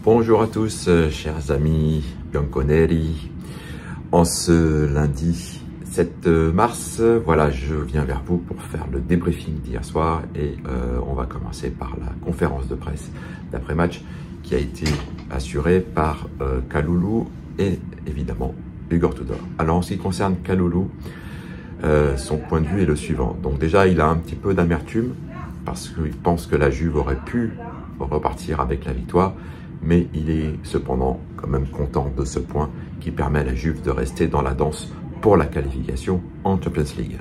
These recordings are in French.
Bonjour à tous, chers amis bianconeri. En ce lundi 7 mars, voilà, je viens vers vous pour faire le débriefing d'hier soir et on va commencer par la conférence de presse d'après-match qui a été assurée par Kalulu et évidemment Igor Tudor. Alors en ce qui concerne Kalulu, son point de vue est le suivant. Donc déjà, il a un petit peu d'amertume parce qu'il pense que la Juve aurait pu repartir avec la victoire, mais il est cependant quand même content de ce point qui permet à la Juve de rester dans la danse pour la qualification en Champions League.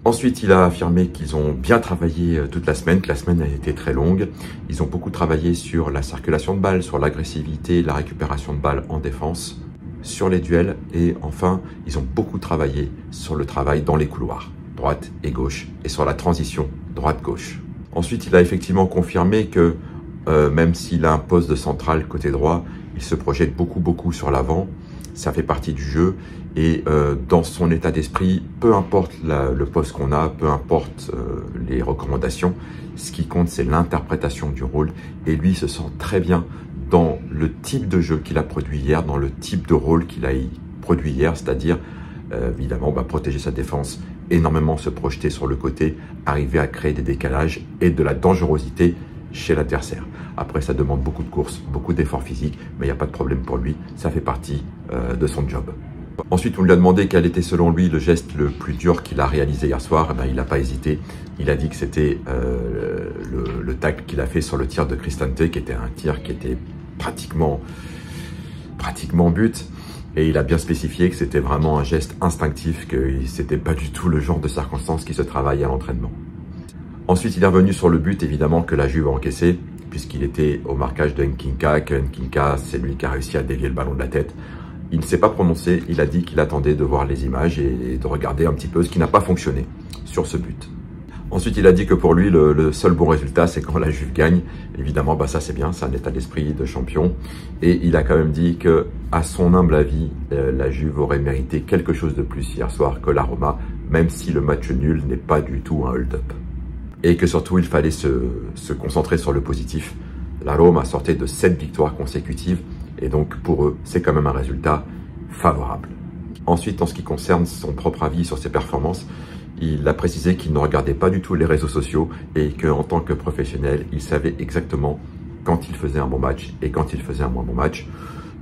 Ensuite, il a affirmé qu'ils ont bien travaillé toute la semaine, que la semaine a été très longue. Ils ont beaucoup travaillé sur la circulation de balles, sur l'agressivité, la récupération de balles en défense, sur les duels et enfin, ils ont beaucoup travaillé sur le travail dans les couloirs, droite et gauche, et sur la transition droite-gauche. Ensuite, il a effectivement confirmé que même s'il a un poste de central côté droit, il se projette beaucoup sur l'avant. Ça fait partie du jeu et dans son état d'esprit, peu importe le poste qu'on a, peu importe les recommandations, ce qui compte c'est l'interprétation du rôle et lui se sent très bien dans le type de jeu qu'il a produit hier, dans le type de rôle qu'il a produit hier, c'est-à-dire évidemment protéger sa défense, énormément se projeter sur le côté, arriver à créer des décalages et de la dangerosité chez l'adversaire. Après, ça demande beaucoup de courses, beaucoup d'efforts physiques, mais il n'y a pas de problème pour lui, ça fait partie de son job. Ensuite, on lui a demandé quel était selon lui le geste le plus dur qu'il a réalisé hier soir. Il n'a pas hésité, il a dit que c'était le tacle qu'il a fait sur le tir de Cristante, qui était un tir qui était pratiquement but. Et il a bien spécifié que c'était vraiment un geste instinctif, que c'était pas du tout le genre de circonstance qui se travaille à l'entraînement. Ensuite, il est revenu sur le but, évidemment, que la Juve a encaissé, puisqu'il était au marquage de Nkinka, que Nkinka, c'est lui qui a réussi à dévier le ballon de la tête. Il ne s'est pas prononcé, il a dit qu'il attendait de voir les images et de regarder un petit peu ce qui n'a pas fonctionné sur ce but. Ensuite, il a dit que pour lui, le seul bon résultat, c'est quand la Juve gagne. Évidemment, ça c'est bien, c'est un état d'esprit de champion. Et il a quand même dit que, à son humble avis, la Juve aurait mérité quelque chose de plus hier soir que la Roma, même si le match nul n'est pas du tout un hold-up. Et que surtout, il fallait se concentrer sur le positif. La Roma sortait de 7 victoires consécutives et donc pour eux, c'est quand même un résultat favorable. Ensuite, en ce qui concerne son propre avis sur ses performances, il a précisé qu'il ne regardait pas du tout les réseaux sociaux et qu'en tant que professionnel, il savait exactement quand il faisait un bon match et quand il faisait un moins bon match.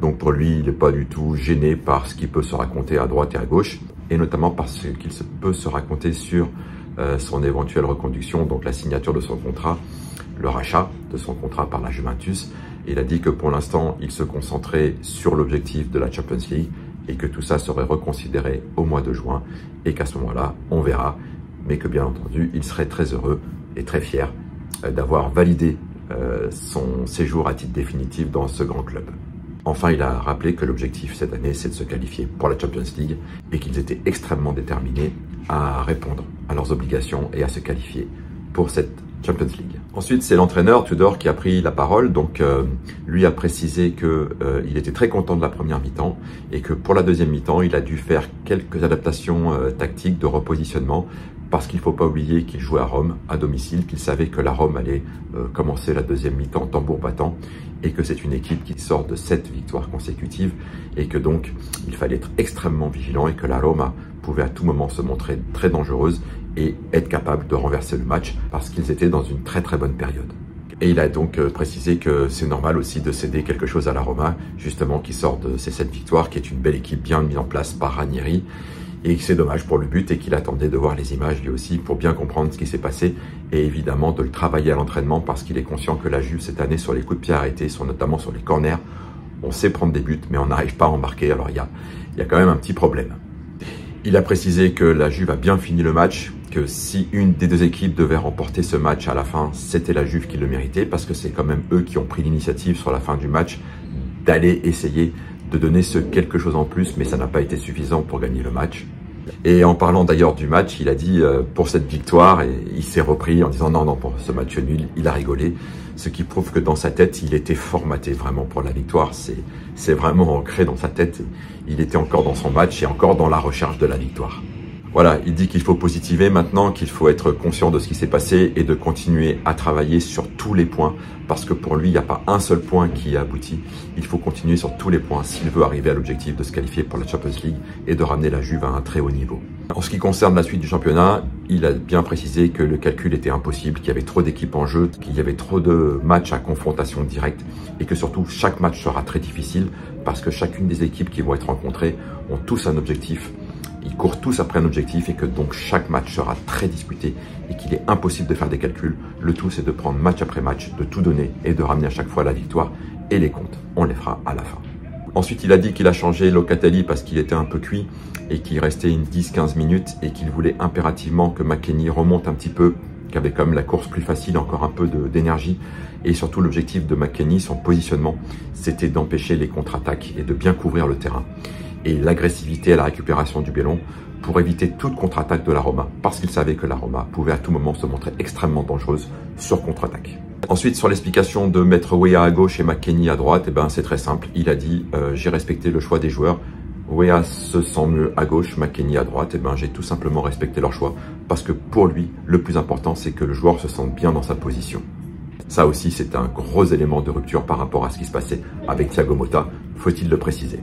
Donc pour lui, il n'est pas du tout gêné par ce qui peut se raconter à droite et à gauche et notamment parce qu'il peut se raconter sur son éventuelle reconduction, donc la signature de son contrat, le rachat de son contrat par la Juventus. Il a dit que pour l'instant, il se concentrait sur l'objectif de la Champions League et que tout ça serait reconsidéré au mois de juin et qu'à ce moment-là, on verra, mais que bien entendu, il serait très heureux et très fier d'avoir validé son séjour à titre définitif dans ce grand club. Enfin, il a rappelé que l'objectif cette année, c'est de se qualifier pour la Champions League et qu'ils étaient extrêmement déterminés à répondre à leurs obligations et à se qualifier pour cette Champions League. Ensuite, c'est l'entraîneur Tudor qui a pris la parole. Donc, lui a précisé qu'il était très content de la première mi-temps et que pour la deuxième mi-temps, il a dû faire quelques adaptations tactiques de repositionnement parce qu'il ne faut pas oublier qu'il jouait à Rome, à domicile, qu'il savait que la Rome allait commencer la deuxième mi-temps tambour battant et que c'est une équipe qui sort de 7 victoires consécutives et que donc il fallait être extrêmement vigilant et que la Roma pouvait à tout moment se montrer très dangereuse et être capable de renverser le match parce qu'ils étaient dans une très bonne période. Et il a donc précisé que c'est normal aussi de céder quelque chose à la Roma, justement qui sort de ces 7 victoires, qui est une belle équipe bien mise en place par Ranieri. Et c'est dommage pour le but et qu'il attendait de voir les images lui aussi pour bien comprendre ce qui s'est passé et évidemment de le travailler à l'entraînement parce qu'il est conscient que la Juve cette année sur les coups de pied arrêtés, notamment sur les corners, on sait prendre des buts mais on n'arrive pas à en marquer, alors il y a quand même un petit problème. Il a précisé que la Juve a bien fini le match, que si une des deux équipes devait remporter ce match à la fin, c'était la Juve qui le méritait parce que c'est quand même eux qui ont pris l'initiative sur la fin du match d'aller essayer de donner ce quelque chose en plus, mais ça n'a pas été suffisant pour gagner le match. Et en parlant d'ailleurs du match, il a dit pour cette victoire, et il s'est repris en disant non, pour ce match nul, il a rigolé. Ce qui prouve que dans sa tête, il était formaté vraiment pour la victoire. C'est vraiment ancré dans sa tête. Il était encore dans son match et encore dans la recherche de la victoire. Voilà, il dit qu'il faut positiver maintenant, qu'il faut être conscient de ce qui s'est passé et de continuer à travailler sur tous les points, parce que pour lui, il n'y a pas un seul point qui aboutit. Il faut continuer sur tous les points s'il veut arriver à l'objectif de se qualifier pour la Champions League et de ramener la Juve à un très haut niveau. En ce qui concerne la suite du championnat, il a bien précisé que le calcul était impossible, qu'il y avait trop d'équipes en jeu, qu'il y avait trop de matchs à confrontation directe et que surtout chaque match sera très difficile parce que chacune des équipes qui vont être rencontrées ont tous un objectif. Ils courent tous après un objectif et que donc chaque match sera très disputé et qu'il est impossible de faire des calculs. Le tout, c'est de prendre match après match, de tout donner et de ramener à chaque fois la victoire. Et les comptes, on les fera à la fin. Ensuite, il a dit qu'il a changé Locatelli parce qu'il était un peu cuit et qu'il restait une 10-15 minutes et qu'il voulait impérativement que McKennie remonte un petit peu, qu'avait comme la course plus facile, encore un peu d'énergie. Et surtout, l'objectif de McKennie, son positionnement, c'était d'empêcher les contre-attaques et de bien couvrir le terrain. Et l'agressivité à la récupération du ballon pour éviter toute contre-attaque de la Roma, parce qu'il savait que la Roma pouvait à tout moment se montrer extrêmement dangereuse sur contre-attaque. Ensuite, sur l'explication de mettre Weah à gauche et McKennie à droite, c'est très simple. Il a dit j'ai respecté le choix des joueurs. Weah se sent mieux à gauche, McKennie à droite. J'ai tout simplement respecté leur choix, parce que pour lui, le plus important, c'est que le joueur se sente bien dans sa position. Ça aussi, c'est un gros élément de rupture par rapport à ce qui se passait avec Thiago Motta, faut-il le préciser.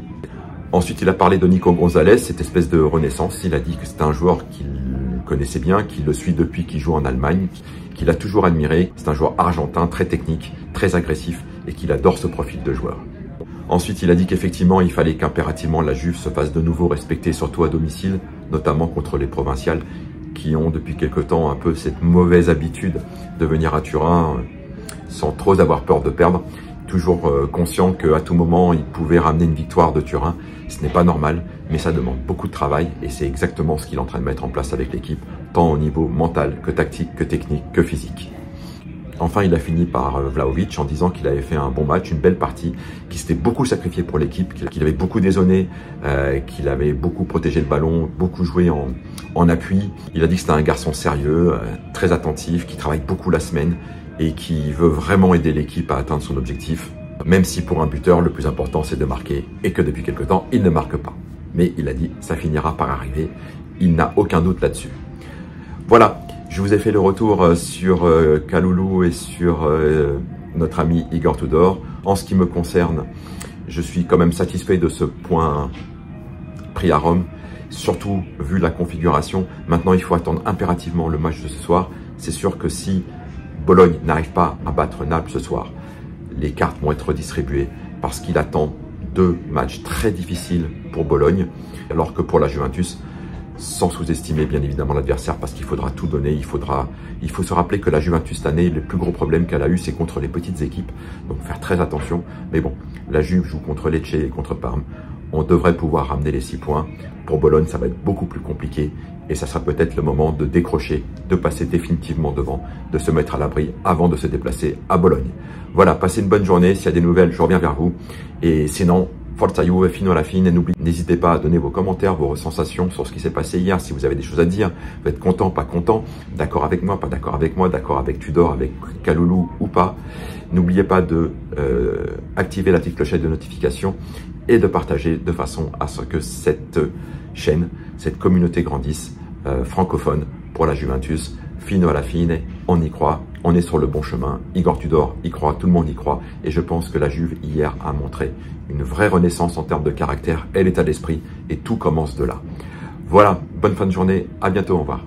Ensuite, il a parlé de Nico Gonzalez, cette espèce de renaissance. Il a dit que c'était un joueur qu'il connaissait bien, qu'il le suit depuis qu'il joue en Allemagne, qu'il a toujours admiré. C'est un joueur argentin, très technique, très agressif et qu'il adore ce profil de joueur. Ensuite, il a dit qu'effectivement, il fallait qu'impérativement la Juve se fasse de nouveau respecter, surtout à domicile, notamment contre les provinciales qui ont depuis quelque temps un peu cette mauvaise habitude de venir à Turin sans trop avoir peur de perdre. Toujours conscient qu'à tout moment, il pouvait ramener une victoire de Turin. Ce n'est pas normal, mais ça demande beaucoup de travail et c'est exactement ce qu'il est en train de mettre en place avec l'équipe, tant au niveau mental que tactique, que technique, que physique. Enfin, il a fini par Vlahovic en disant qu'il avait fait un bon match, une belle partie, qu'il s'était beaucoup sacrifié pour l'équipe, qu'il avait beaucoup dézonné, qu'il avait beaucoup protégé le ballon, beaucoup joué en appui. Il a dit que c'était un garçon sérieux, très attentif, qui travaille beaucoup la semaine et qui veut vraiment aider l'équipe à atteindre son objectif. Même si pour un buteur, le plus important, c'est de marquer et que depuis quelque temps, il ne marque pas. Mais il a dit, ça finira par arriver. Il n'a aucun doute là-dessus. Voilà, je vous ai fait le retour sur Kalulu et sur notre ami Igor Tudor. En ce qui me concerne, je suis quand même satisfait de ce point pris à Rome, surtout vu la configuration. Maintenant, il faut attendre impérativement le match de ce soir. C'est sûr que si Bologne n'arrive pas à battre Naples ce soir, les cartes vont être redistribuées parce qu'il attend 2 matchs très difficiles pour Bologne, alors que pour la Juventus, sans sous-estimer bien évidemment l'adversaire parce qu'il faudra tout donner, il faut se rappeler que la Juventus cette année, le plus gros problème qu'elle a eu, c'est contre les petites équipes, donc faire très attention. Mais bon, la Juve joue contre Lecce et contre Parme, on devrait pouvoir ramener les 6 points. Pour Bologne, ça va être beaucoup plus compliqué et ça sera peut-être le moment de décrocher, de passer définitivement devant, de se mettre à l'abri avant de se déplacer à Bologne. Voilà, passez une bonne journée. S'il y a des nouvelles, je reviens vers vous. Et sinon, Forza Juve, fino alla fine. N'hésitez pas à donner vos commentaires, vos sensations sur ce qui s'est passé hier. Si vous avez des choses à dire, vous êtes content, pas content, d'accord avec moi, pas d'accord avec moi, d'accord avec Tudor, avec Kalulu ou pas. N'oubliez pas de activer la petite clochette de notification et de partager de façon à ce que cette chaîne, cette communauté grandisse francophone pour la Juventus. Fino alla fine, on y croit, on est sur le bon chemin. Igor Tudor y croit, tout le monde y croit. Et je pense que la Juve, hier, a montré une vraie renaissance en termes de caractère et l'état d'esprit. Et tout commence de là. Voilà, bonne fin de journée, à bientôt, au revoir.